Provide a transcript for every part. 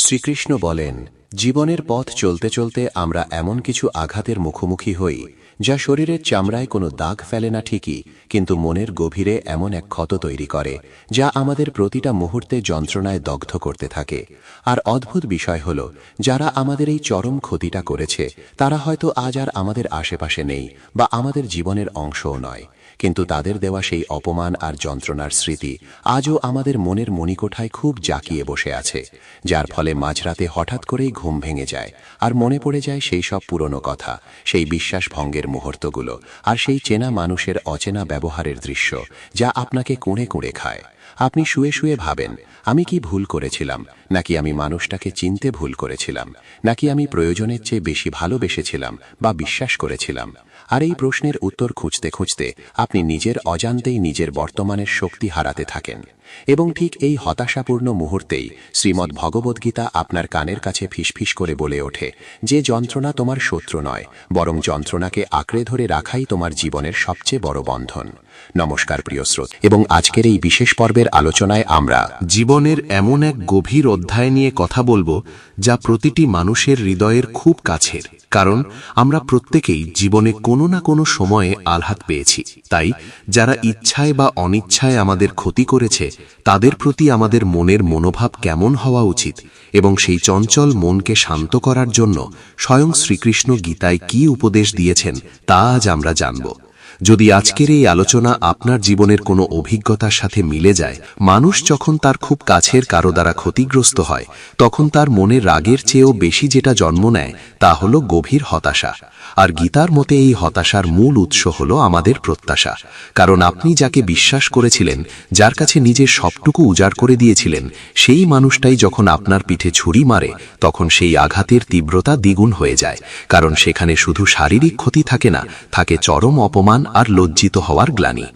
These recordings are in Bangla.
শ্রীকৃষ্ণ বলেন, জীবনের পথ চলতে চলতে আমরা এমন কিছু আঘাতের মুখোমুখি হই যা শরীরের চামড়ায় কোনো দাগ ফেলে না ঠিকই, কিন্তু মনের গভীরে এমন এক ক্ষত তৈরি করে যা আমাদের প্রতিটা মুহূর্তে যন্ত্রণায় দগ্ধ করতে থাকে। আর অদ্ভুত বিষয় হল, যারা আমাদের এই চরম ক্ষতিটা করেছে তারা হয়তো আজ আর আমাদের আশেপাশে নেই বা আমাদের জীবনের অংশও নয়, কিন্তু তাদের দেওয়া সেই অপমান আর যন্ত্রণার স্মৃতি আজও আমাদের মনের মণিকোঠায় খুব জাঁকিয়ে বসে আছে, যার ফলে মাঝরাতে হঠাৎ করেই ঘুম ভেঙে যায় আর মনে পড়ে যায় সেই সব পুরনো কথা, সেই বিশ্বাস ভঙ্গের মুহূর্তগুলো আর সেই চেনা মানুষের অচেনা ব্যবহারের দৃশ্য যা আপনাকে কুঁড়ে কুঁড়ে খায়। আপনি শুয়ে শুয়ে ভাবেন, আমি কি ভুল করেছিলাম, নাকি আমি মানুষটাকে চিনতে ভুল করেছিলাম, নাকি আমি প্রয়োজনের চেয়ে বেশি ভালোবেসেছিলাম বা বিশ্বাস করেছিলাম। আর এই প্রশ্নের উত্তর খুঁজতে খুঁজতে আপনি নিজের অজান্তেই নিজের বর্তমানের শক্তি হারাতে থাকেন। এবং ঠিক এই হতাশাপূর্ণ মুহূর্তেই শ্রীমদ্ ভগবদ্গীতা আপনার কানের কাছে ফিসফিস করে বলে ওঠে যে যন্ত্রণা তোমার শত্রু নয়, বরং যন্ত্রণাকে আঁকড়ে ধরে রাখাই তোমার জীবনের সবচেয়ে বড় বন্ধন। নমস্কার প্রিয় শ্রোতা, এবং আজকের এই বিশেষ পর্বের আলোচনায় আমরা জীবনের এমন এক গভীর অধ্যায় নিয়ে কথা বলবো যা প্রতিটি মানুষের হৃদয়ের খুব কাছের, কারণ আমরা প্রত্যেকেই জীবনে কোনো না কোনো সময়ে আঘাত পেয়েছি। তাই যারা ইচ্ছায় বা অনিচ্ছায় আমাদের ক্ষতি করেছে তাদের প্রতি আমাদের মনের মনোভাব কেমন হওয়া উচিত, এবং সেই চঞ্চল মনকে শান্ত করার জন্য স্বয়ং শ্রীকৃষ্ণ গীতায় কি উপদেশ দিয়েছেন তা আজ আমরা জানব। যদি আজকের এই আলোচনা আপনার জীবনের কোনো অভিজ্ঞতার সাথে মিলে যায়, মানুষ যখন তার খুব কাছের কারো দ্বারা ক্ষতিগ্রস্ত হয় তখন তার মনে রাগের চেয়েও বেশি যেটা জন্ম নেয় তা হলো গভীর হতাশা। আর গীতার মতে এই হতাশার মূল উৎস হলো আমাদের প্রত্যাশা, কারণ আপনি যাকে বিশ্বাস করেছিলেন, যার কাছে নিজের সবটুকু উজাড় করে দিয়েছিলেন, সেই মানুষটাই যখন আপনার পিঠে ছুরি মারে তখন সেই আঘাতের তীব্রতা দ্বিগুণ হয়ে যায়, কারণ সেখানে শুধু শারীরিক ক্ষতি থাকে না, থাকে চরম অপমান আর লজ্জিত হওয়ার গ্লানি।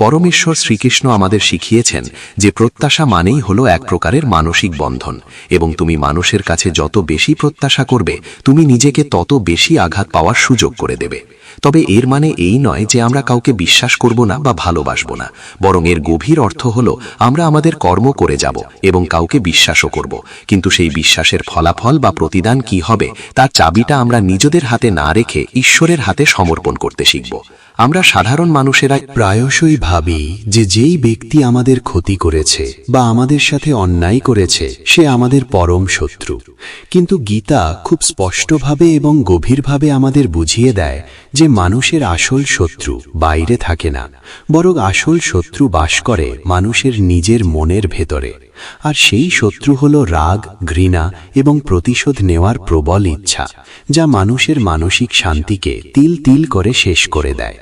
পরমেশ্বর শ্রীকৃষ্ণ আমাদের শিখিয়েছেন যে প্রত্যাশা মানেই হলো এক প্রকারের মানসিক বন্ধন, এবং তুমি মানুষের কাছে যত বেশি প্রত্যাশা করবে তুমি নিজেকে তত বেশি আঘাত পাওয়ার সুযোগ করে দেবে। তবে এর মানে এই নয় যে আমরা কাউকে বিশ্বাস করব না বা ভালোবাসব না, বরং এর গভীর অর্থ হলো আমরা আমাদের কর্ম করে যাব এবং কাউকে বিশ্বাসও করব, কিন্তু সেই বিশ্বাসের ফলাফল বা প্রতিদান কি হবে তার চাবিটা আমরা নিজেদের হাতে না রেখে ঈশ্বরের হাতে সমর্পণ করতে শিখব। আমরা সাধারণ মানুষেরা প্রায়শই ভাবি যে যেই ব্যক্তি আমাদের ক্ষতি করেছে বা আমাদের সাথে অন্যায় করেছে সে আমাদের পরম শত্রু, কিন্তু গীতা খুব স্পষ্টভাবে এবং গভীরভাবে আমাদের বুঝিয়ে দেয় যে মানুষের আসল শত্রু বাইরে থাকে না, বরং আসল শত্রু বাস করে মানুষের নিজের মনের ভেতরে। আর সেই শত্রু হলো রাগ, ঘৃণা এবং প্রতিশোধ নেওয়ার প্রবল ইচ্ছা, যা মানুষের মানসিক শান্তিকে তিল তিল করে শেষ করে দেয়।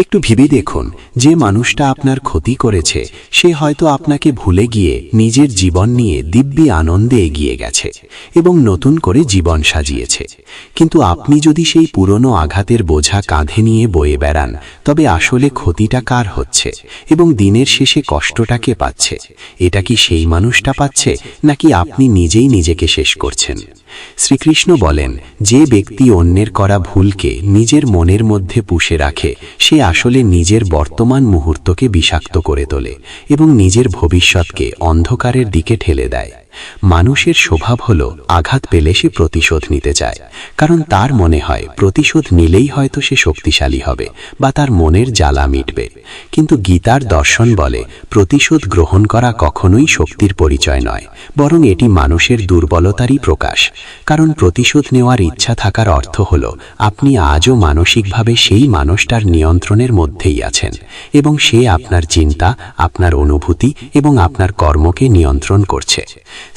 একটু ভেবে দেখুন, যে মানুষটা আপনার ক্ষতি করেছে সে হয়তো আপনাকে ভুলে গিয়ে নিজের জীবন নিয়ে দিব্যি আনন্দে এগিয়ে গেছে এবং নতুন করে জীবন সাজিয়েছে, কিন্তু আপনি যদি সেই পুরনো আঘাতের বোঝা কাঁধে নিয়ে বয়ে বেড়ান, তবে আসলে ক্ষতিটা কার হচ্ছে এবং দিনের শেষে কষ্টটা কে পাচ্ছে? এটা কি সেই মানুষটা পাচ্ছে, নাকি আপনি নিজেই নিজেকে শেষ করছেন? শ্রীকৃষ্ণ বলেন, যে ব্যক্তি অন্যের করা ভুলকে নিজের মনের মধ্যে পুষে রাখে সে আসলে নিজের বর্তমান মুহূর্তকে বিষাক্ত করে তোলে এবং নিজের ভবিষ্যৎকে অন্ধকারের দিকে ঠেলে দেয়। মানুষের স্বভাব হলো আঘাত পেলে সে প্রতিশোধ নিতে চায়, কারণ তার মনে হয় প্রতিশোধ নিলেই হয়তো সে শক্তিশালী হবে বা তার মনের জ্বালা মিটবে। কিন্তু গীতার দর্শন বলে প্রতিশোধ গ্রহণ করা কখনোই শক্তির পরিচয় নয়, বরং এটি মানুষের দুর্বলতারই প্রকাশ। কারণ প্রতিশোধ নেওয়ার ইচ্ছা থাকার অর্থ হলো আপনি আজও মানসিকভাবে সেই মানুষটার নিয়ন্ত্রণের মধ্যেই আছেন এবং সে আপনার চিন্তা, আপনার অনুভূতি এবং আপনার কর্মকে নিয়ন্ত্রণ করছে।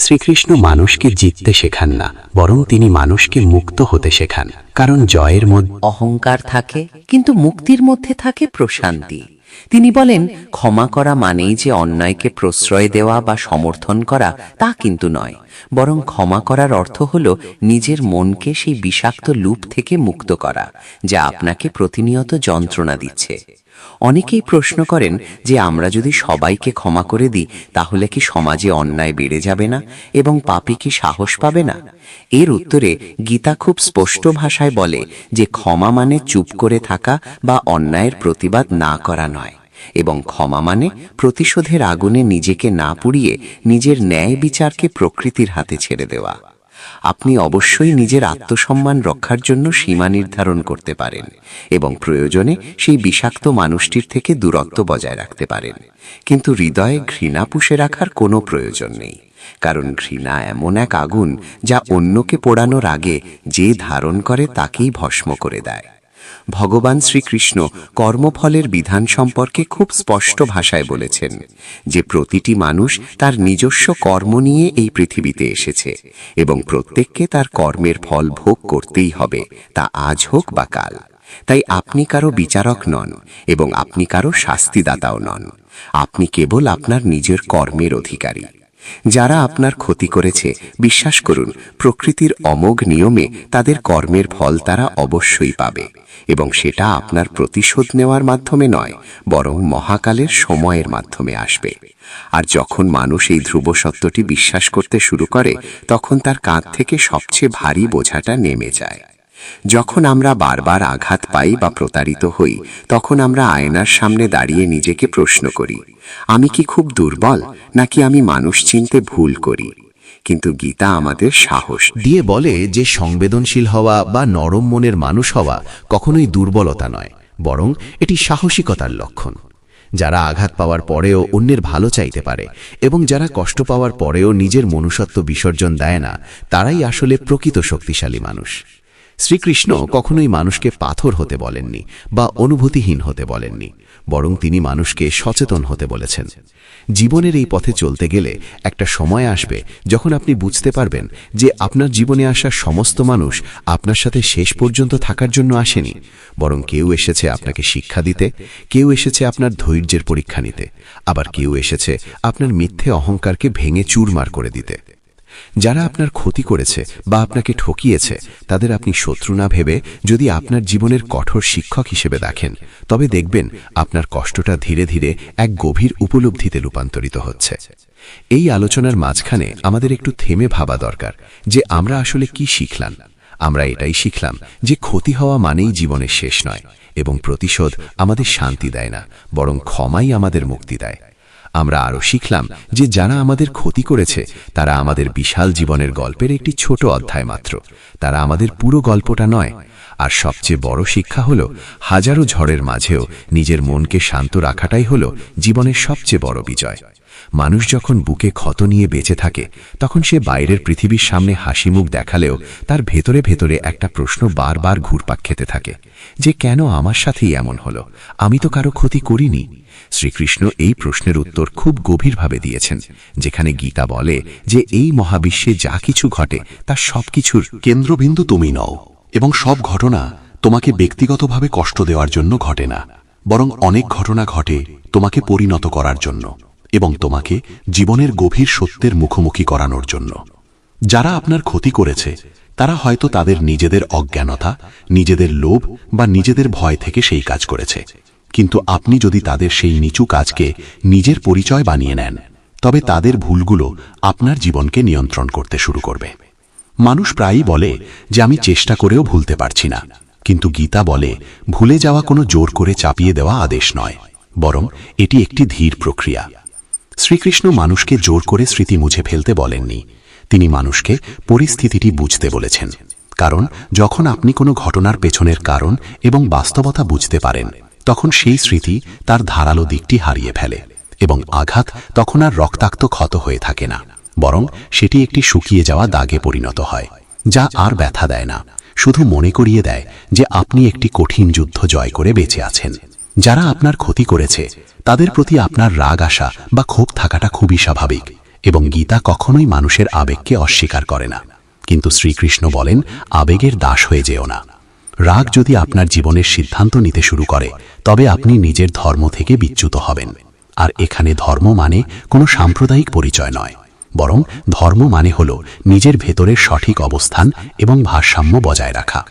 শ্রীকৃষ্ণ মানুষকে জিততে শেখান না, বরং তিনি মানুষকে মুক্ত হতে শেখান, কারণ জয়ের মধ্যে অহংকার থাকে কিন্তু মুক্তির মধ্যে থাকে প্রশান্তি। তিনি বলেন, ক্ষমা করা মানেই যে অন্যায়কে প্রশ্রয় দেওয়া বা সমর্থন করা তা কিন্তু নয়, বরং ক্ষমা করার অর্থ হলো নিজের মনকে সেই বিষাক্ত লুপ থেকে মুক্ত করা যা আপনাকে প্রতিনিয়ত যন্ত্রণা দিচ্ছে। অনেকেই প্রশ্ন করেন যে আমরা যদি সবাইকে ক্ষমা করে দিই তাহলে কি সমাজে অন্যায় বেড়ে যাবে না এবং পাপী কি সাহস পাবে না? এর উত্তরে গীতা খুব স্পষ্ট ভাষায় বলে যে ক্ষমা মানে চুপ করে থাকা বা অন্যায়ের প্রতিবাদ না করা নয়। এবং ক্ষমা মানে প্রতিশোধের আগুনে নিজেকে না পুড়িয়ে নিজের ন্যায় বিচারকে প্রকৃতির হাতে ছেড়ে দেওয়া। আপনি অবশ্যই নিজের আত্মসম্মান রক্ষার জন্য সীমা নির্ধারণ করতে পারেন এবং প্রয়োজনে সেই বিষাক্ত মানুষটির থেকে দূরত্ব বজায় রাখতে পারেন, কিন্তু হৃদয়ে ঘৃণা পুষে রাখার কোনো প্রয়োজন নেই, কারণ ঘৃণা এমন এক আগুন যা অন্যকে পোড়ানোর আগে যে ধারণ করে তাকেই ভস্ম করে দেয়। ভগবান শ্রীকৃষ্ণ কর্মফলের বিধান সম্পর্কে খুব স্পষ্ট ভাষায় বলেছেন যে প্রতিটি মানুষ তার নিজস্ব কর্ম নিয়ে এই পৃথিবীতে এসেছে এবং প্রত্যেককে তার কর্মের ফল ভোগ করতেই হবে, তা আজ হোক বা কাল। তাই আপনি কারো বিচারক নন এবং আপনি কারো শাস্তিদাতাও নন। আপনি কেবল আপনার নিজের কর্মের অধিকারী। যারা আপনার ক্ষতি করেছে, বিশ্বাস করুন, প্রকৃতির অমোঘ নিয়মে তাদের কর্মের ফল তারা অবশ্যই পাবে, এবং সেটা আপনার প্রতিশোধ নেওয়ার মাধ্যমে নয়, বরং মহাকালের সময়ের মাধ্যমে আসবে। আর যখন মানুষ এই ধ্রুব সত্যটি বিশ্বাস করতে শুরু করে, তখন তার কাঁধ থেকে সবচেয়ে ভারী বোঝাটা নেমে যায়। যখন আমরা বারবার আঘাত পাই বা প্রতারিত হই, তখন আমরা আয়নার সামনে দাঁড়িয়ে নিজেকে প্রশ্ন করি, আমি কি খুব দুর্বল, নাকি আমি মানুষ চিনতে ভুল করি? কিন্তু গীতা আমাদের সাহস দিয়ে বলে যে সংবেদনশীল হওয়া বা নরম মনের মানুষ হওয়া কখনোই দুর্বলতা নয়, বরং এটি সাহসিকতার লক্ষণ। যারা আঘাত পাওয়ার পরেও অন্যের ভালো চাইতে পারে এবং যারা কষ্ট পাওয়ার পরেও নিজের মনুষ্যত্ব বিসর্জন দেয় না, তারাই আসলে প্রকৃত শক্তিশালী মানুষ। শ্রীকৃষ্ণ কখনোই মানুষকে পাথর হতে বলেননি বা অনুভূতিহীন হতে বলেননি, বরং তিনি মানুষকে সচেতন হতে বলেছেন। জীবনের এই পথে চলতে গেলে একটা সময় আসবে যখন আপনি বুঝতে পারবেন যে আপনার জীবনে আসা সমস্ত মানুষ আপনার সাথে শেষ পর্যন্ত থাকার জন্য আসেনি, বরং কেউ এসেছে আপনাকে শিক্ষা দিতে, কেউ এসেছে আপনার ধৈর্যের পরীক্ষা নিতে, আবার কেউ এসেছে আপনার মিথ্যে অহংকারকে ভেঙে চুরমার করে দিতে। যারা আপনার ক্ষতি করেছে বা আপনাকে ঠকিয়েছে, তাদের আপনি শত্রু না ভেবে যদি আপনার জীবনের কঠোর শিক্ষক হিসেবে দেখেন, তবে দেখবেন আপনার কষ্টটা ধীরে ধীরে এক গভীর উপলব্ধিতে রূপান্তরিত হচ্ছে। এই আলোচনার মাঝখানে আমাদের একটু থেমে ভাবা দরকার যে আমরা আসলে কি শিখলাম। আমরা এটাই শিখলাম যে ক্ষতি হওয়া মানেই জীবনের শেষ নয়, এবং প্রতিশোধ আমাদের শান্তি দেয় না, বরং ক্ষমাই আমাদের মুক্তি দেয়। আমরা আরও শিখলাম যে যারা আমাদের ক্ষতি করেছে তারা আমাদের বিশাল জীবনের গল্পের একটি ছোট অধ্যায় মাত্র, তারা আমাদের পুরো গল্পটা নয়। আর সবচেয়ে বড় শিক্ষা হলো, হাজারো ঝড়ের মাঝেও নিজের মনকে শান্ত রাখাটাই হলো জীবনের সবচেয়ে বড় বিজয়। মানুষ যখন বুকে ক্ষত নিয়ে বেঁচে থাকে, তখন সে বাইরের পৃথিবীর সামনে হাসি মুখ দেখালেও তার ভেতরে ভেতরে একটা প্রশ্ন বারবার ঘুরপাক খেতে থাকে যে কেন আমার সাথেই এমন হলো, আমি তো কারো ক্ষতি করিনি। শ্রীকৃষ্ণ এই প্রশ্নের উত্তর খুব গভীরভাবে দিয়েছেন, যেখানে গীতা বলে যে এই মহাবিশ্বে যা কিছু ঘটে তার সবকিছুর কেন্দ্রবিন্দু তুমি নও, এবং সব ঘটনা তোমাকে ব্যক্তিগতভাবে কষ্ট দেওয়ার জন্য ঘটে না, বরং অনেক ঘটনা ঘটে তোমাকে পরিণত করার জন্য এবং তোমাকে জীবনের গভীর সত্যের মুখোমুখি করানোর জন্য। যারা আপনার ক্ষতি করেছে তারা হয়তো তাদের নিজেদের অজ্ঞানতা, নিজেদের লোভ বা নিজেদের ভয় থেকে সেই কাজ করেছে, কিন্তু আপনি যদি তাদের সেই নিচু কাজকে নিজের পরিচয় বানিয়ে নেন, তবে তাদের ভুলগুলো আপনার জীবনকে নিয়ন্ত্রণ করতে শুরু করবে। মানুষ প্রায়ই বলে যে আমি চেষ্টা করেও ভুলতে পারছি না, কিন্তু গীতা বলে ভুলে যাওয়া কোনো জোর করে চাপিয়ে দেওয়া আদেশ নয়, বরং এটি একটি ধীর প্রক্রিয়া। শ্রীকৃষ্ণ মানুষকে জোর করে স্মৃতি মুছে ফেলতে বলেননি, তিনি মানুষকে পরিস্থিতিটি বুঝতে বলেছেন। কারণ যখন আপনি কোনো ঘটনার পেছনের কারণ এবং বাস্তবতা বুঝতে পারেন, তখন সেই স্মৃতি তার ধারালো দিকটি হারিয়ে ফেলে এবং আঘাত তখন আর রক্তাক্ত ক্ষত হয়ে থাকে না, বরং সেটি একটি শুকিয়ে যাওয়া দাগে পরিণত হয়, যা আর ব্যথা দেয় না, শুধু মনে করিয়ে দেয় যে আপনি একটি কঠিন যুদ্ধ জয় করে বেঁচে আছেন। যারা আপনার ক্ষতি করেছে তাদের প্রতি আপনার রাগ আসা বা ক্ষোভ থাকাটা খুবই স্বাভাবিক, এবং গীতা কখনোই মানুষের আবেগকে অস্বীকার করে না। কিন্তু শ্রীকৃষ্ণ বলেন, আবেগের দাস হয়ে যেও না। রাগ যদি আপনার জীবনের সিদ্ধান্ত নিতে শুরু করে, তবে আপনি নিজের ধর্ম থেকে বিচ্যুত হবেন। আর এখানে ধর্ম মানে কোনো সাম্প্রদায়িক পরিচয় নয়, বরং ধর্ম মানে হল নিজের ভেতরের সঠিক অবস্থান এবং ভারসাম্য বজায় রাখা।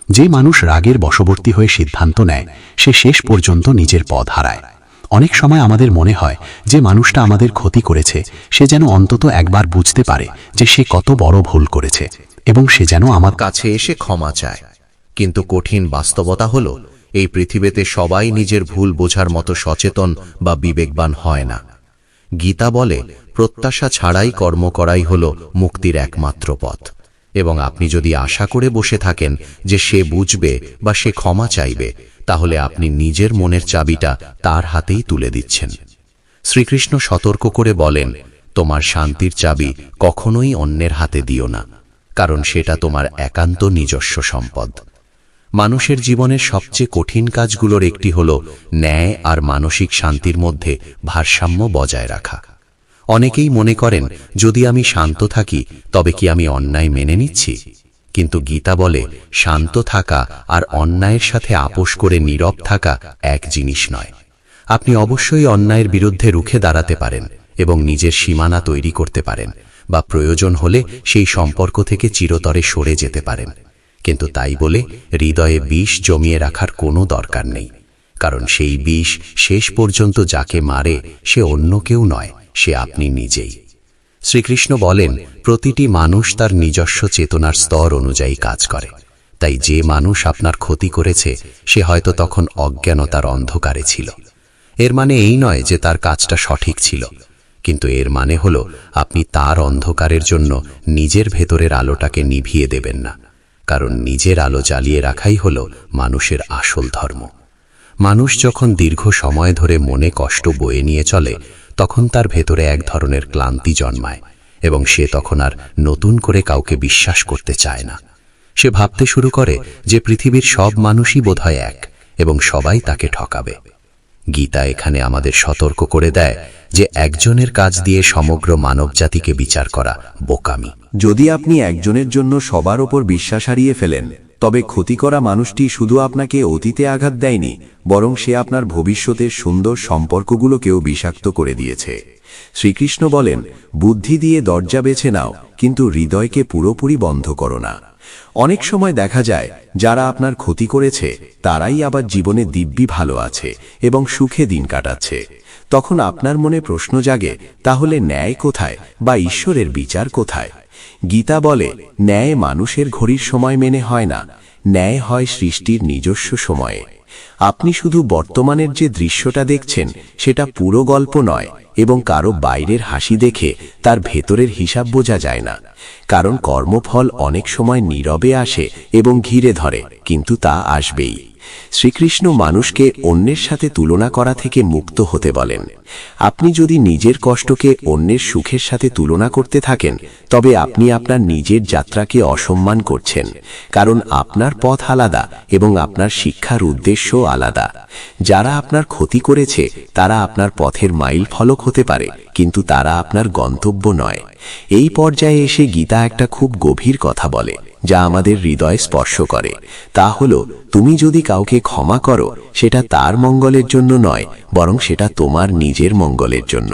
যে মানুষ রাগের বশবর্তী হয়ে সিদ্ধান্ত নেয়, সে শেষ পর্যন্ত নিজের পথ হারায়। অনেক সময় আমাদের মনে হয় যে মানুষটা আমাদের ক্ষতি করেছে সে যেন অন্তত একবার বুঝতে পারে যে সে কত বড় ভুল করেছে, এবং সে যেন আমার কাছে এসে ক্ষমা চায়। কিন্তু কঠিন বাস্তবতা হলো, এই পৃথিবীতে সবাই নিজের ভুল বোঝার মতো সচেতন বা বিবেকবান হয় না। গীতা বলে, প্রত্যাশা ছাড়াই কর্ম করাই হল মুক্তির একমাত্র পথ। এবং আপনি যদি আশা করে বসে থাকেন যে সে বুঝবে বা সে ক্ষমা চাইবে, তাহলে আপনি নিজের মনের চাবিটা তার হাতেই তুলে দিচ্ছেন। শ্রীকৃষ্ণ সতর্ক করে বলেন, তোমার শান্তির চাবি কখনোই অন্যের হাতে দিও না, কারণ সেটা তোমার একান্ত নিজস্ব সম্পদ। মানুষের জীবনের সবচেয়ে কঠিন কাজগুলোর একটি হল ন্যায় আর মানসিক শান্তির মধ্যে ভারসাম্য বজায় রাখা। অনেকেই মনে করেন, যদি আমি শান্ত থাকি তবে কি আমি অন্যায় মেনে নিচ্ছি? কিন্তু গীতা বলে, শান্ত থাকা আর অন্যায়ের সাথে আপোষ করে নীরব থাকা এক জিনিস নয়। আপনি অবশ্যই অন্যায়ের বিরুদ্ধে রুখে দাঁড়াতে পারেন এবং নিজের সীমানা তৈরি করতে পারেন, বা প্রয়োজন হলে সেই সম্পর্ক থেকে চিরতরে সরে যেতে পারেন। কিন্তু তাই বলে হৃদয়ে বিষ জমিয়ে রাখার কোনো দরকার নেই, কারণ সেই বিষ শেষ পর্যন্ত যাকে মারে সে অন্য কেউ নয়, সে আপনি নিজেই। শ্রীকৃষ্ণ বলেন, প্রতিটি মানুষ তার নিজস্ব চেতনার স্তর অনুযায়ী কাজ করে। তাই যে মানুষ আপনার ক্ষতি করেছে সে হয়তো তখন অজ্ঞানতার অন্ধকারে ছিল। এর মানে এই নয় যে তার কাজটা সঠিক ছিল, কিন্তু এর মানে হলো আপনি তার অন্ধকারের জন্য নিজের ভেতরের আলোটাকে নিভিয়ে দেবেন না, কারণ নিজের আলো জ্বালিয়ে রাখাই হলো মানুষের আসল ধর্ম। মানুষ যখন দীর্ঘ সময় ধরে মনে কষ্ট বয়ে নিয়ে চলে, তখন তার ভেতরে এক ধরনের ক্লান্তি জন্মায় এবং সে তখন আর নতুন করে কাউকে বিশ্বাস করতে চায় না। সে ভাবতে শুরু করে যে পৃথিবীর সব মানুষই বোধহয় এক এবং সবাই তাকে ঠকাবে। গীতা এখানে আমাদের সতর্ক করে দেয় যে একজনের কাজ দিয়ে সমগ্র মানবজাতিকে বিচার করা বোকামি। যদি আপনি একজনের জন্য সবার ওপর বিশ্বাস হারিয়ে ফেলেন, তবে ক্ষতি করা মানুষটি শুধু আপনাকে অতীতে আঘাত দেয়নি, বরং সে আপনার ভবিষ্যতের সুন্দর সম্পর্কগুলোকেও বিষাক্ত করে দিয়েছে। শ্রীকৃষ্ণ বলেন, বুদ্ধি দিয়ে দরজা বেছে নাও, কিন্তু হৃদয়কে পুরোপুরি বন্ধ করো না। অনেক সময় দেখা যায় যারা আপনার ক্ষতি করেছে তারাই আবার জীবনে দিব্যি ভালো আছে এবং সুখে দিন কাটাচ্ছে। তখন আপনার মনে প্রশ্ন জাগে, তাহলে ন্যায় কোথায় বা ঈশ্বরের বিচার কোথায়? গীতা বলে, ন্যায় মানুষের ঘড়ির সময় মেনে হয় না, ন্যায় হয় সৃষ্টির নিজস্ব সময়ে। আপনি শুধু বর্তমানের যে দৃশ্যটা দেখছেন সেটা পুরো গল্প নয়, এবং কারো বাইরের হাসি দেখে তার ভেতরের হিসাব বোঝা যায় না। কারণ কর্মফল অনেক সময় নীরবে আসে এবং ঘিরে ধরে, কিন্তু তা আসবেই। শ্রীকৃষ্ণ মানুষকে অন্যের সাথে তুলনা করা থেকে মুক্ত হতে বলেন। আপনি যদি নিজের কষ্টকে অন্যের সুখের সাথে তুলনা করতে থাকেন, তবে আপনি আপনার নিজের যাত্রাকে অসম্মান করছেন, কারণ আপনার পথ আলাদা এবং আপনার শিক্ষার উদ্দেশ্যও আলাদা। যারা আপনার ক্ষতি করেছে তারা আপনার পথের মাইল ফলক হতে পারে, কিন্তু তারা আপনার গন্তব্য নয়। এই পর্যায়ে এসে গীতা একটা খুব গভীর কথা বলে, যা আমাদের হৃদয় স্পর্শ করে। তা হলো, তুমি যদি কাউকে ক্ষমা করো, সেটা তার মঙ্গলের জন্য নয়, বরং সেটা তোমার নিজের মঙ্গলের জন্য।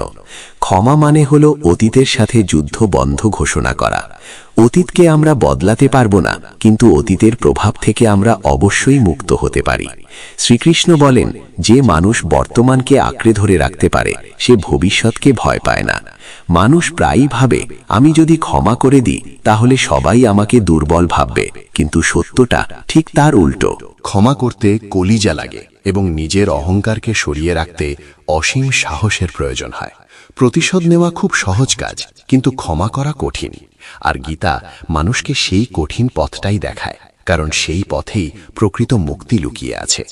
ক্ষমা মানে হলো অতীতের সাথে যুদ্ধ বন্ধ ঘোষণা করা। অতীতকে আমরা বদলাতে পারবো না, কিন্তু অতীতের প্রভাব থেকে আমরা অবশ্যই মুক্ত হতে পারি। শ্রীকৃষ্ণ বলেন, যে মানুষ বর্তমানকে আঁকড়ে ধরে রাখতে পারে সে ভবিষ্যৎকে ভয় পায় না। মানুষ প্রায়ই ভাবে, আমি যদি ক্ষমা করে দিই তাহলে সবাই আমাকে দুর্বল ভাববে, কিন্তু সত্যটা ঠিক তার উল্টো। ক্ষমা করতে কলিজা লাগে এবং নিজের অহংকারকে সরিয়ে রাখতে অসীম সাহসের প্রয়োজন হয়। প্রতিশোধ নেওয়া খুব সহজ কাজ, কিন্তু ক্ষমা করা কঠিন। আর গীতা মানুষকে সেই কঠিন পথটাই দেখায়, কারণ সেই পথেই প্রকৃত মুক্তি লুকিয়ে আছে।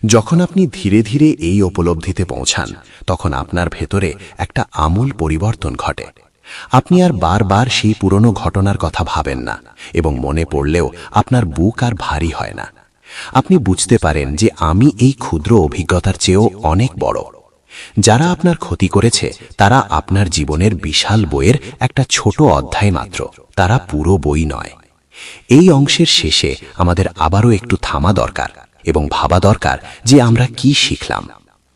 যখন আপনি ধীরে ধীরে এই উপলব্ধিতে পৌঁছান, তখন আপনার ভেতরে একটা আমূল পরিবর্তন ঘটে। আপনি আর বারবার সেই পুরনো ঘটনার কথা ভাবেন না, এবং মনে পড়লেও আপনার বুক আর ভারী হয় না। আপনি বুঝতে পারেন যে আমি এই ক্ষুদ্র অভিজ্ঞতার চেয়েও অনেক বড়। যারা আপনার ক্ষতি করেছে তারা আপনার জীবনের বিশাল বইয়ের একটা ছোট অধ্যায় মাত্র, তারা পুরো বই নয়। এই অংশের শেষে আমাদের আবারও একটু থামা দরকার এবং ভাবা দরকার যে আমরা কি শিখলাম।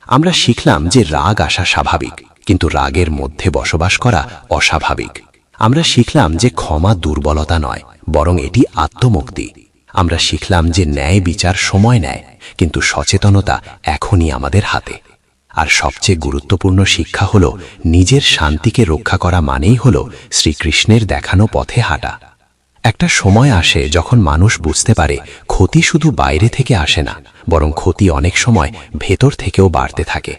আমরা শিখলাম যে রাগ আসা স্বাভাবিক, কিন্তু রাগের মধ্যে বসবাস করা অস্বাভাবিক। আমরা শিখলাম যে ক্ষমা দুর্বলতা নয়, বরং এটি আত্মমুক্তি। আমরা শিখলাম যে ন্যায় বিচার সময় নেয়, কিন্তু সচেতনতা এখনই আমাদের হাতে। আর সবচেয়ে গুরুত্বপূর্ণ শিক্ষা হলো, নিজের শান্তিকে রক্ষা করা মানেই হলো শ্রীকৃষ্ণের দেখানো পথে হাঁটা। একটা সময় আসে যখন মানুষ বুঝতে পারে ক্ষতি শুধু বাইরে থেকে আসে না, বরং ক্ষতি অনেক সময় ভেতর থেকেও বাড়তে থাকে।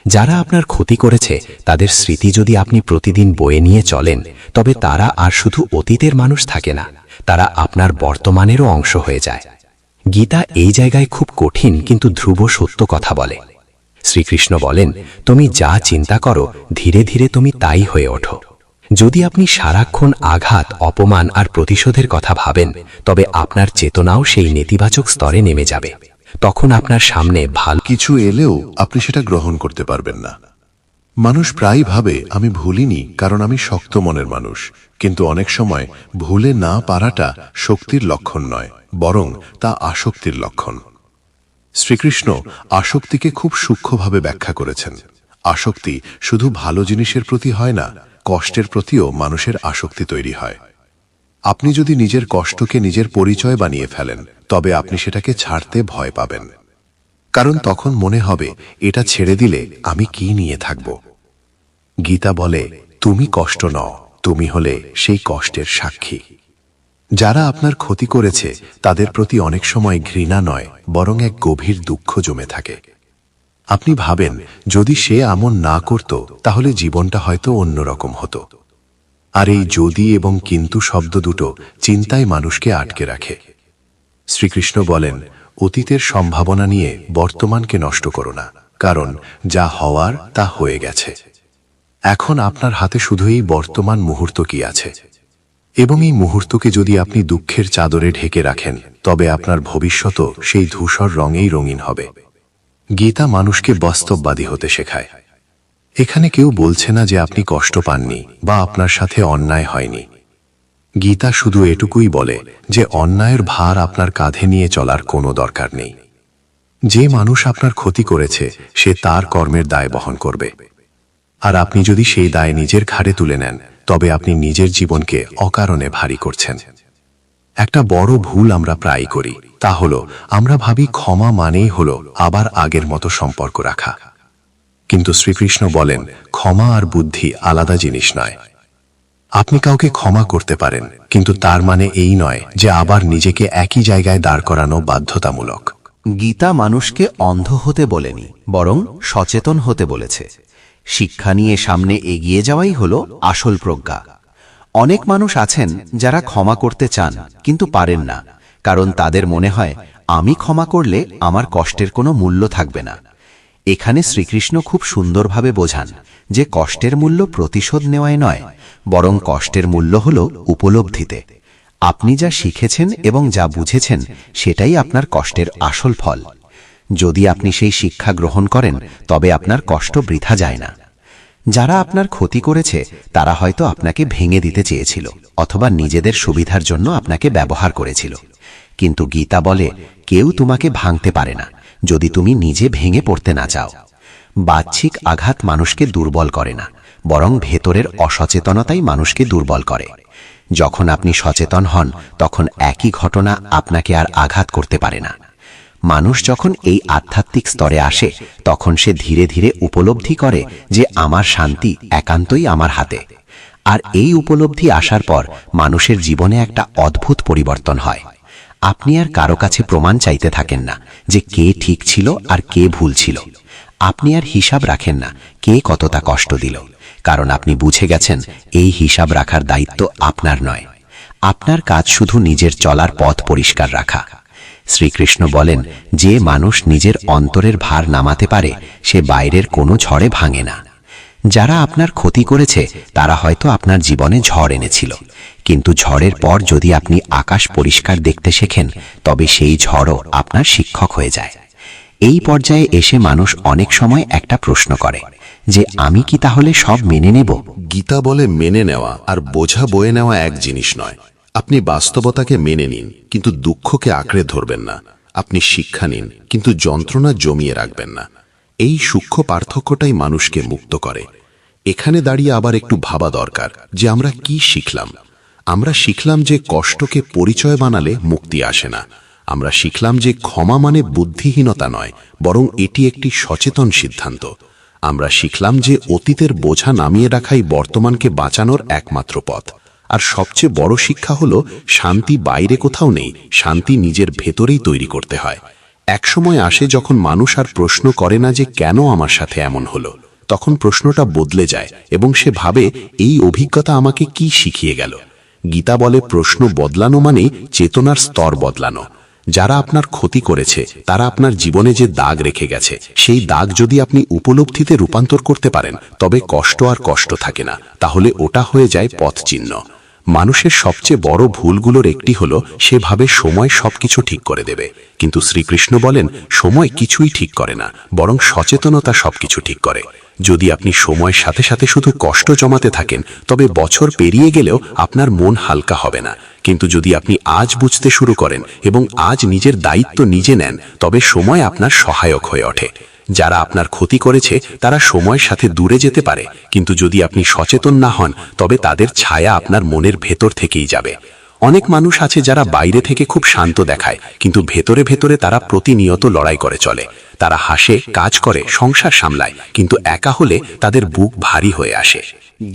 যারা আপনার ক্ষতি করেছে তাদের স্মৃতি যদি আপনি প্রতিদিন বয়ে নিয়ে চলেন, তবে তারা আর শুধু অতীতের মানুষ থাকে না, তারা আপনার বর্তমানেরও অংশ হয়ে যায়। গীতা এই জায়গায় খুব কঠিন কিন্তু ধ্রুব সত্য কথা বলে। শ্রীকৃষ্ণ বলেন, তুমি যা চিন্তা করো ধীরে ধীরে তুমি তাই হয়ে ওঠো। যদি আপনি সারাক্ষণ আঘাত, অপমান আর প্রতিশোধের কথা ভাবেন, তবে আপনার চেতনাও সেই নেতিবাচক স্তরে নেমে যাবে। তখন আপনার সামনে ভালো কিছু এলেও আপনি সেটা গ্রহণ করতে পারবেন না। মানুষ প্রায় ভাবে আমি ভুলিনি কারণ আমি শক্ত মনের মানুষ, কিন্তু অনেক সময় ভুলে না পারাটা শক্তির লক্ষণ নয়, বরং তা আসক্তির লক্ষণ। শ্রীকৃষ্ণ আসক্তিকে খুব সূক্ষ্মভাবে ব্যাখ্যা করেছেন। আসক্তি শুধু ভালো জিনিসের প্রতি হয় না, কষ্টের প্রতিও মানুষের আসক্তি তৈরি হয়। আপনি যদি নিজের কষ্টকে নিজের পরিচয় বানিয়ে ফেলেন, তবে আপনি সেটাকে ছাড়তে ভয় পাবেন, কারণ তখন মনে হবে এটা ছেড়ে দিলে আমি কি নিয়ে থাকব। গীতা বলে, তুমি কষ্ট নও, তুমি হলে সেই কষ্টের সাক্ষী। যারা আপনার ক্ষতি করেছে তাদের প্রতি অনেক সময় ঘৃণা নয়, বরং এক গভীর দুঃখ জমে থাকে। আপনি ভাবেন যদি সে এমন না করত তাহলে জীবনটা হয়তো অন্যরকম হতো। আর এই যদি এবং কিন্তু শব্দ দুটো চিন্তায় মানুষকে আটকে রাখে। শ্রীকৃষ্ণ বলেন, অতীতের সম্ভাবনা নিয়ে বর্তমানকে নষ্ট করো না, কারণ যা হওয়ার তা হয়ে গেছে। এখন আপনার হাতে শুধু এই বর্তমান মুহূর্ত কি আছে, এবং এই মুহূর্তকে যদি আপনি দুঃখের চাদরে ঢেকে রাখেন, তবে আপনার ভবিষ্যৎও সেই ধূসর রঙেই রঙিন হবে। গীতা মানুষকে বাস্তববাদী হতে শেখায়। এখানে কেউ বলছে না যে আপনি কষ্ট পাননি বা আপনার সাথে অন্যায় হয়নি। গীতা শুধু এটুকুই বলে যে অন্যায়ের ভার আপনার কাঁধে নিয়ে চলার কোনো দরকার নেই। যে মানুষ আপনার ক্ষতি করেছে সে তার কর্মের দায় বহন করবে, আর আপনি যদি সেই দায় নিজের ঘাড়ে তুলে নেন, তবে আপনি নিজের জীবনকে অকারণে ভারী করছেন। একটা বড় ভুল আমরা প্রায় করি, তা হলো আমরা ভাবি ক্ষমা মানেই হলো আবার আগের মতো সম্পর্ক রাখা। কিন্তু শ্রীকৃষ্ণ বলেন, ক্ষমা আর বুদ্ধি আলাদা জিনিস নয়। আপনি কাউকে ক্ষমা করতে পারেন, কিন্তু তার মানে এই নয় যে আবার নিজেকে একই জায়গায় দাঁড় করানো বাধ্যতামূলক। গীতা মানুষকে অন্ধ হতে বলেনি, বরং সচেতন হতে বলেছে। শিক্ষা নিয়ে সামনে এগিয়ে যাওয়াই হলো আসল প্রজ্ঞা। অনেক মানুষ আছেন যারা ক্ষমা করতে চান কিন্তু পারেন না, কারণ তাদের মনে হয় আমি ক্ষমা করলে আমার কষ্টের কোনো মূল্য থাকবে না। এখানে শ্রীকৃষ্ণ খুব সুন্দরভাবে বোঝান যে কষ্টের মূল্য প্রতিশোধ নেওয়ায় নয়, বরং কষ্টের মূল্য হল উপলব্ধিতে। আপনি যা শিখেছেন এবং যা বুঝেছেন সেটাই আপনার কষ্টের আসল ফল। যদি আপনি সেই শিক্ষা গ্রহণ করেন, তবে আপনার কষ্ট বৃথা যায় না। যারা আপনার ক্ষতি করেছে তারা হয়তো আপনাকে ভেঙে দিতে চেয়েছিল, অথবা নিজেদের সুবিধার জন্য আপনাকে ব্যবহার করেছিল। কিন্তু গীতা বলে, কেউ তোমাকে ভাঙতে পারে না যদি তুমি নিজে ভেঙে পড়তে না চাও। বাহ্যিক আঘাত মানুষকে দুর্বল করে না, বরং ভেতরের অসচেতনতাই মানুষকে দুর্বল করে। যখন আপনি সচেতন হন, তখন একই ঘটনা আপনাকে আর আঘাত করতে পারে না। মানুষ যখন এই আধ্যাত্মিক স্তরে আসে, তখন সে ধীরে ধীরে উপলব্ধি করে যে আমার শান্তি একান্তই আমার হাতে। আর এই উপলব্ধি আসার পর মানুষের জীবনে একটা অদ্ভুত পরিবর্তন হয়। আপনি আর কারো কাছে প্রমাণ চাইতে থাকেন না যে কে ঠিক ছিল আর কে ভুল ছিল। আপনি আর হিসাব রাখেন না কে কতটা কষ্ট দিল, কারণ আপনি বুঝে গেছেন এই হিসাব রাখার দায়িত্ব আপনার নয়। আপনার কাজ শুধু নিজের চলার পথ পরিষ্কার রাখা। শ্রীকৃষ্ণ বলেন, যে মানুষ নিজের অন্তরের ভার নামাতে পারে সে বাইরের কোনো ঝড়ে ভাঙে না। যারা আপনার ক্ষতি করেছে তারা হয়তো আপনার জীবনে ঝড় এনেছিল, কিন্তু ঝড়ের পর যদি আপনি আকাশ পরিষ্কার দেখতে শেখেন, তবে সেই ঝড়ও আপনার শিক্ষক হয়ে যায়। এই পর্যায়ে এসে মানুষ অনেক সময় একটা প্রশ্ন করে যে আমি কি তাহলে সব মেনে নেব? গীতা বলে, মেনে নেওয়া আর বোঝা বয়ে নেওয়া এক জিনিস নয়। আপনি বাস্তবতাকে মেনে নিন, কিন্তু দুঃখকে আঁকড়ে ধরবেন না। আপনি শিক্ষা নিন, কিন্তু যন্ত্রণা জমিয়ে রাখবেন না। এই সূক্ষ্ম পার্থক্যটাই মানুষকে মুক্ত করে। এখানে দাঁড়িয়ে আবার একটু ভাবা দরকার যে আমরা কি শিখলাম। আমরা শিখলাম যে কষ্টকে পরিচয় বানালে মুক্তি আসে না। আমরা শিখলাম যে ক্ষমা মানে বুদ্ধিহীনতা নয়, বরং এটি একটি সচেতন সিদ্ধান্ত। আমরা শিখলাম যে অতীতের বোঝা নামিয়ে রাখাই বর্তমানকে বাঁচানোর একমাত্র পথ। আর সবচেয়ে বড় শিক্ষা হলো শান্তি বাইরে কোথাও নেই, শান্তি নিজের ভেতরেই তৈরি করতে হয়। একসময় আসে যখন মানুষ আর প্রশ্ন করে না যে কেন আমার সাথে এমন হলো, তখন প্রশ্নটা বদলে যায় এবং সে ভাবে এই অভিজ্ঞতা আমাকে কি শিখিয়ে গেল। গীতা বলে প্রশ্ন বদলানো মানে চেতনার স্তর বদলানো। যারা আপনার ক্ষতি করেছে তারা আপনার জীবনে যে দাগ রেখে গেছে, সেই দাগ যদি আপনি উপলব্ধিতে রূপান্তর করতে পারেন তবে কষ্ট আর কষ্ট থাকে না, তাহলে ওটা হয়ে যায় পথচিহ্ন। মানুষের সবচেয়ে বড় ভুলগুলোর একটি হলো সে ভাবে সময় সবকিছু ঠিক করে দেবে, কিন্তু শ্রীকৃষ্ণ বলেন সময় কিছুই ঠিক করে না, বরং সচেতনতা সবকিছু ঠিক করে। যদি আপনি সময়ের সাথে সাথে শুধু কষ্ট জমাতে থাকেন তবে বছর পেরিয়ে গেলেও আপনার মন হালকা হবে না, কিন্তু যদি আপনি আজ বুঝতে শুরু করেন এবং আজ নিজের দায়িত্ব নিজে নেন তবে সময় আপনার সহায়ক হয়ে ওঠে। যারা আপনার ক্ষতি করেছে তারা সময়ের সাথে দূরে যেতে পারে, কিন্তু যদি আপনি সচেতন না হন তবে তাদের ছায়া আপনার মনের ভেতর থেকেই যাবে। অনেক মানুষ আছে যারা বাইরে থেকে খুব শান্ত দেখায়, কিন্তু ভেতরে ভেতরে তারা প্রতিনিয়ত লড়াই করে চলে। তারা হাসে, কাজ করে, সংসার সামলায়, কিন্তু একা হলে তাদের বুক ভারী হয়ে আসে।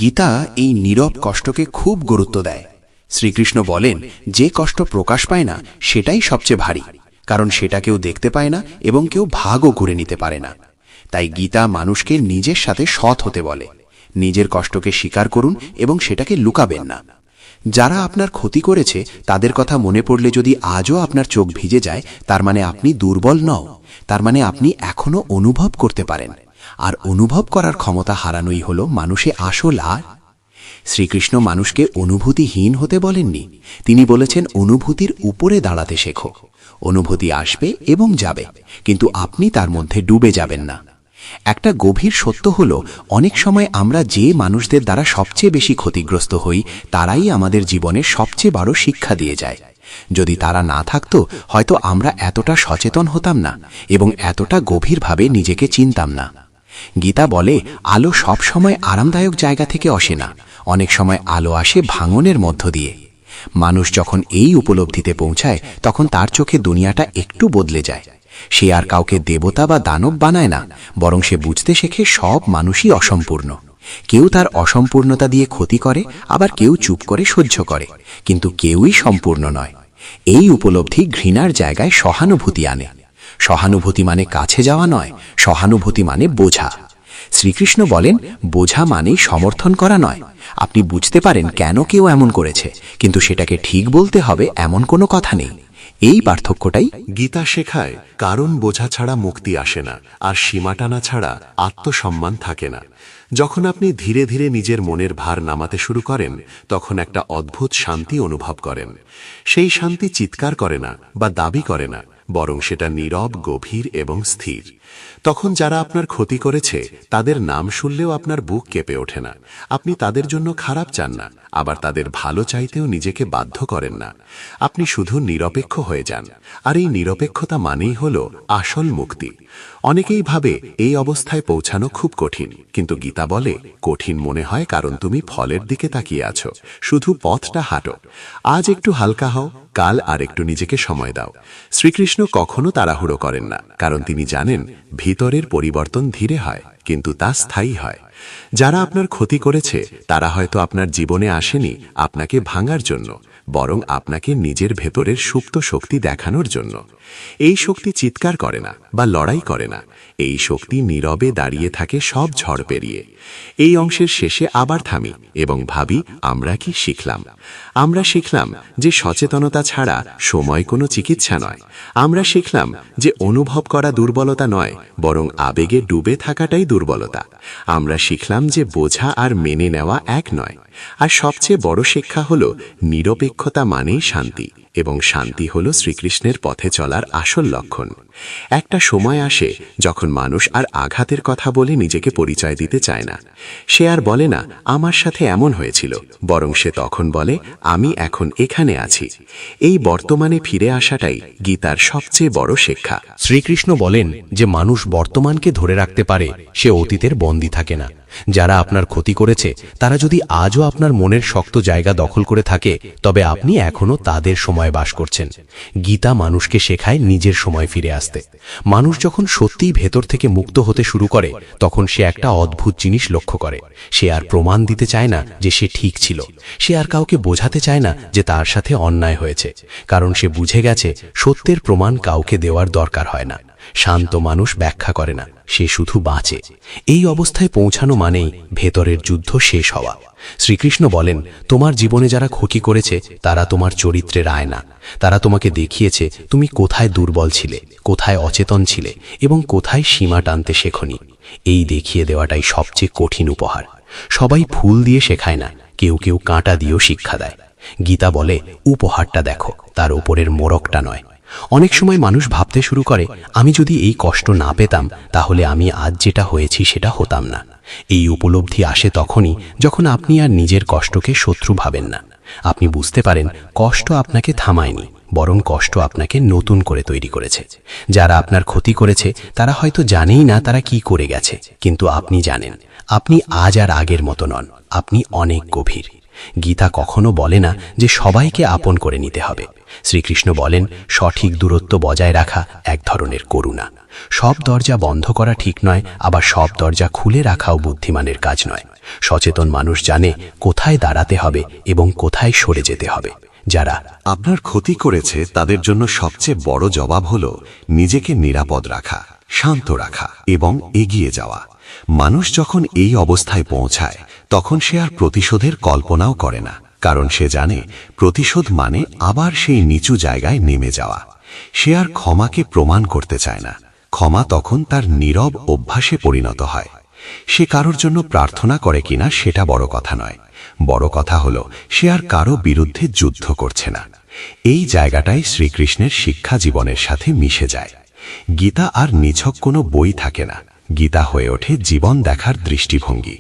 গীতা এই নীরব কষ্টকে খুব গুরুত্ব দেয়। শ্রীকৃষ্ণ বলেন যে কষ্ট প্রকাশ পায় না সেটাই সবচেয়ে ভারী, কারণ সেটা কেউ দেখতে পায় না এবং কেউ ভাগও করে নিতে পারে না। তাই গীতা মানুষকে নিজের সাথে সৎ হতে বলে। নিজের কষ্টকে স্বীকার করুন এবং সেটাকে লুকাবেন না। যারা আপনার ক্ষতি করেছে তাদের কথা মনে পড়লে যদি আজও আপনার চোখ ভিজে যায়, তার মানে আপনি দুর্বল নও, তার মানে আপনি এখনো অনুভব করতে পারেন। আর অনুভব করার ক্ষমতা হারানোই হলো মানুষে আসল। আর শ্রীকৃষ্ণ মানুষকে অনুভূতিহীন হতে বলেননি, তিনি বলেছেন অনুভূতির উপরে দাঁড়াতে শেখো। অনুভূতি আসবে এবং যাবে, কিন্তু আপনি তার মধ্যে ডুবে যাবেন না। একটা গভীর সত্য হলো অনেক সময় আমরা যে মানুষদের দ্বারা সবচেয়ে বেশি ক্ষতিগ্রস্ত হই তারাই আমাদের জীবনের সবচেয়ে বড় শিক্ষা দিয়ে যায়। যদি তারা না থাকতো হয়তো আমরা এতটা সচেতন হতাম না এবং এতটা গভীরভাবে নিজেকে চিনতাম না। গীতা বলে আলো সব সময় আরামদায়ক জায়গা থেকে আসে না, অনেক সময় আলো আসে ভাঙনের মধ্য দিয়ে। মানুষ যখন এই উপলব্ধিতে পৌঁছায় তখন তার চোখে দুনিয়াটা একটু বদলে যায়। সে আর কাউকে দেবতা বা দানব বানায় না, বরং সে বুঝতে শেখে সব মানুষই অসম্পূর্ণ। কেউ তার অসম্পূর্ণতা দিয়ে ক্ষতি করে, আবার কেউ চুপ করে সহ্য করে, কিন্তু কেউই সম্পূর্ণ নয়। এই উপলব্ধি ঘৃণার জায়গায় সহানুভূতি আনে। সহানুভূতি মানে কাছে যাওয়া নয়, সহানুভূতি মানে বোঝা। শ্রীকৃষ্ণ বলেন বোঝা মানেই সমর্থন করা নয়। আপনি বুঝতে পারেন কেন কেউ এমন করেছে, কিন্তু সেটাকে ঠিক বলতে হবে এমন কোনো কথা নেই। এই পার্থক্যটাই গীতা শেখায় কারণ বোঝা ছাড়া মুক্তি আসে না, আর সীমা টানা ছাড়া আত্মসম্মান থাকে না। যখন আপনি ধীরে ধীরে নিজের মনের ভার নামাতে শুরু করেন তখন একটা অদ্ভুত শান্তি অনুভব করেন। সেই শান্তি চিৎকার করে না বা দাবি করে না, বরং সেটা নীরব, গভীর এবং স্থির। তখন যারা আপনার ক্ষতি করেছে তাদের নাম শুনলেও আপনার বুক কেঁপে ওঠে না। আপনি তাদের জন্য খারাপ চান না, আবার তাদের ভালো চাইতেও নিজেকে বাধ্য করেন না। আপনি শুধু নিরপেক্ষ হয়ে যান, আর এই নিরপেক্ষতা মানেই হল আসল মুক্তি। অনেকেই ভাবে এই অবস্থায় পৌঁছানো খুব কঠিন, কিন্তু গীতা বলে কঠিন মনে হয় কারণ তুমি ফলের দিকে তাকিয়ে আছো, শুধু পথটা হাঁটো। আজ একটু হালকা হও, কাল আর একটু নিজেকে সময় দাও। শ্রীকৃষ্ণ কখনো তাড়াহুড়ো করেন না, কারণ তিনি জানেন ভিতরের পরিবর্তন ধীরে হয়, কিন্তু তা স্থায়ী হয়। যারা আপনার ক্ষতি করেছে তারা হয়তো আপনার জীবনে আসেনি আপনাকে ভাঙার জন্য, বরং আপনাকে নিজের ভেতরের সুপ্ত শক্তি দেখানোর জন্য। এই শক্তি চিৎকার করে না বা লড়াই করে না, এই শক্তি নীরবে দাঁড়িয়ে থাকে সব ঝড় পেরিয়ে। এই অংশের শেষে আবার থামি এবং ভাবি আমরা কি শিখলাম। আমরা শিখলাম যে সচেতনতা ছাড়া সময় কোনো চিকিৎসা নয়। আমরা শিখলাম যে অনুভব করা দুর্বলতা নয়, বরং আবেগে ডুবে থাকাটাই দুর্বলতা। আমরা শিখলাম যে বোঝা আর মেনে নেওয়া এক নয়। আর সবচেয়ে বড় শিক্ষা হলো নিরপেক্ষতা মানেই শান্তি, এবং শান্তি হলো শ্রীকৃষ্ণের পথে চলার আসল লক্ষণ। একটা সময় আসে যখন মানুষ আর আঘাতের কথা বলে নিজেকে পরিচয় দিতে চায় না। সে আর বলে না আমার সাথে এমন হয়েছিল, বরং সে তখন বলে আমি এখন এখানে আছি। এই বর্তমানে ফিরে আসাটাই গীতার সবচেয়ে বড় শিক্ষা। শ্রীকৃষ্ণ বলেন যে মানুষ বর্তমানকে ধরে রাখতে পারে, সে অতীতের বন্দী থাকে না। যারা আপনার ক্ষতি করেছে তারা যদি আজও আপনার মনের শক্ত জায়গা দখল করে থাকে, তবে আপনি এখনো তাদের সময় বাস করছেন। গীতা মানুষকে শেখায় নিজের সময় ফিরে আসতে। মানুষ যখন সত্যিই ভেতর থেকে মুক্ত হতে শুরু করে, তখন সে একটা অদ্ভুত জিনিস লক্ষ্য করে। সে আর প্রমাণ দিতে চায় না যে সে ঠিক ছিল। সে আর কাউকে বোঝাতে চায় না যে তার সাথে অন্যায় হয়েছে, কারণ সে বুঝে গেছে সত্যের প্রমাণ কাউকে দেওয়ার দরকার হয় না। শান্ত মানুষ ব্যাখ্যা করে না, সে শুধু বাঁচে। এই অবস্থায় পৌঁছানো মানেই ভেতরের যুদ্ধ শেষ হওয়া। শ্রীকৃষ্ণ বলেন, তোমার জীবনে যারা ক্ষতি করেছে তারা তোমার চরিত্রের আয়না। তারা তোমাকে দেখিয়েছে তুমি কোথায় দুর্বল ছিলে, কোথায় অচেতন ছিলে এবং কোথায় সীমা টানতে শেখনি। এই দেখিয়ে দেওয়াটাই সবচেয়ে কঠিন উপহার। সবাই ফুল দিয়ে শেখায় না, কেউ কেউ কাঁটা দিয়েও শিক্ষা দেয়। গীতা বলে, উপহারটা দেখো, তার উপরের মোড়কটা নয়। অনেক সময় মানুষ ভাবতে শুরু করে, আমি যদি এই কষ্ট না পেতাম তাহলে আমি আজ যেটা হয়েছি সেটা হতাম না। এই উপলব্ধি আসে তখনই যখন আপনি আর নিজের কষ্টকে শত্রু ভাবেন না। আপনি বুঝতে পারেন কষ্ট আপনাকে থামায়নি, বরং কষ্ট আপনাকে নতুন করে তৈরি করেছে। যারা আপনার ক্ষতি করেছে তারা হয়তো জানেই না তারা কি করে গেছে, কিন্তু আপনি জানেন আপনি আজ আর আগের মতো নন, আপনি অনেক গভীর। গীতা কখনো বলে না যে সবাইকে আপন করে নিতে হবে। শ্রীকৃষ্ণ বলেন, সঠিক দূরত্ব বজায় রাখা এক ধরনের করুণা। সব দরজা বন্ধ করা ঠিক নয়, আবার সব দরজা খুলে রাখাও বুদ্ধিমানের কাজ নয়। সচেতন মানুষ জানে কোথায় দাঁড়াতে হবে এবং কোথায় সরে যেতে হবে। যারা আপনার ক্ষতি করেছে তাদের জন্য সবচেয়ে বড় জবাব হলো নিজেকে নিরাপদ রাখা, শান্ত রাখা এবং এগিয়ে যাওয়া। মানুষ যখন এই অবস্থায় পৌঁছায় তখন সে আর প্রতিশোধের কল্পনাও করে না, কারণ সে জানে প্রতিশোধ মানে আবার সেই নিচু জায়গায় নেমে যাওয়া। সে আর ক্ষমাকে প্রমাণ করতে চায় না, ক্ষমা তখন তার নীরব অভ্যাসে পরিণত হয়। সে কারোর জন্য প্রার্থনা করে কিনা সেটা বড় কথা নয়, বড় কথা হলো সে আর কারো বিরুদ্ধে যুদ্ধ করছে না। এই জায়গাটাই শ্রীকৃষ্ণের শিক্ষা জীবনের সাথে মিশে যায়। গীতা আর নিছক কোনো বই থাকে না, গীতা হয়ে ওঠে জীবন দেখার দৃষ্টিভঙ্গি।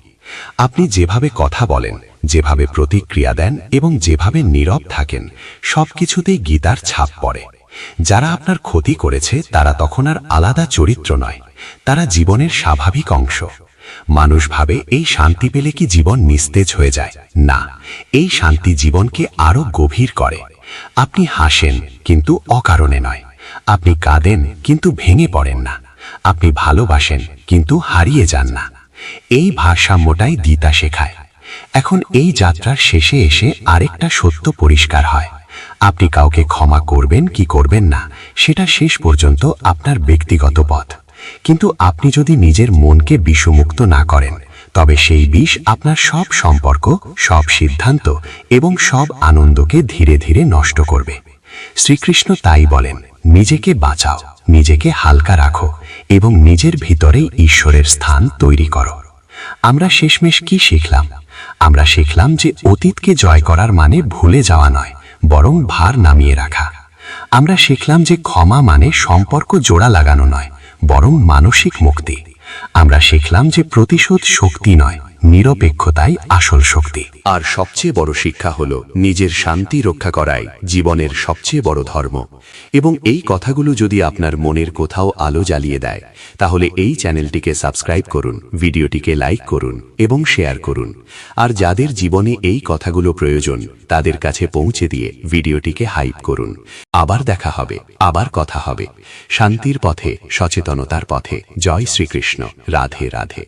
আপনি যেভাবে কথা বলেন, যেভাবে প্রতিক্রিয়া দেন এবং যেভাবে নীরব থাকেন, সবকিছুতেই গীতার ছাপ পড়ে। যারা আপনার ক্ষতি করেছে তারা তখন আর আলাদা চরিত্র নয়, তারা জীবনের স্বাভাবিক অংশ। মানুষ ভাবে এই শান্তি পেলে কি জীবন নিস্তেজ হয়ে যায়? না, এই শান্তি জীবনকে আরো গভীর করে। আপনি হাসেন কিন্তু অকারণে নয়, আপনি কাঁদেন কিন্তু ভেঙে পড়েন না, আপনি ভালোবাসেন কিন্তু হারিয়ে যান না। এই ভারসাম্যটাই গীতা শেখায়। এখন এই যাত্রার শেষে এসে আরেকটা সত্য পরিষ্কার হয়, আপনি কাউকে ক্ষমা করবেন কি করবেন না সেটা শেষ পর্যন্ত আপনার ব্যক্তিগত পথ। কিন্তু আপনি যদি নিজের মনকে বিষমুক্ত না করেন, তবে সেই বিষ আপনার সব সম্পর্ক, সব সিদ্ধান্ত এবং সব আনন্দকে ধীরে ধীরে নষ্ট করবে। শ্রীকৃষ্ণ তাই বলেন, নিজেকে বাঁচাও, নিজেকে হালকা রাখো এবং নিজের ভিতরেই ঈশ্বরের স্থান তৈরি করো। আমরা শেষমেশ কি শিখলাম? আমরা শিখলাম যে অতীতকে জয় করার মানে ভুলে যাওয়া নয়, বরং ভার নামিয়ে রাখা। আমরা শিখলাম যে ক্ষমা মানে সম্পর্ক জোড়া লাগানো নয়, বরং মানসিক মুক্তি। আমরা শিখলাম যে প্রতিশোধ শক্তি নয়, নিরপেক্ষতাই আসল শক্তি। আর সবচেয়ে বড় শিক্ষা হলো নিজের শান্তি রক্ষা করাই জীবনের সবচেয়ে বড় ধর্ম। এবং এই কথাগুলো যদি আপনার মনের কোথাও আলো জ্বালিয়ে দেয়, তাহলে এই চ্যানেলটিকে সাবস্ক্রাইব করুন, ভিডিওটিকে লাইক করুন এবং শেয়ার করুন। আর যাদের জীবনে এই কথাগুলো প্রয়োজন তাদের কাছে পৌঁছে দিয়ে ভিডিওটিকে হাইপ করুন। আবার দেখা হবে, আবার কথা হবে। শান্তির পথে, সচেতনতার পথে। জয় শ্রীকৃষ্ণ। রাধে রাধে।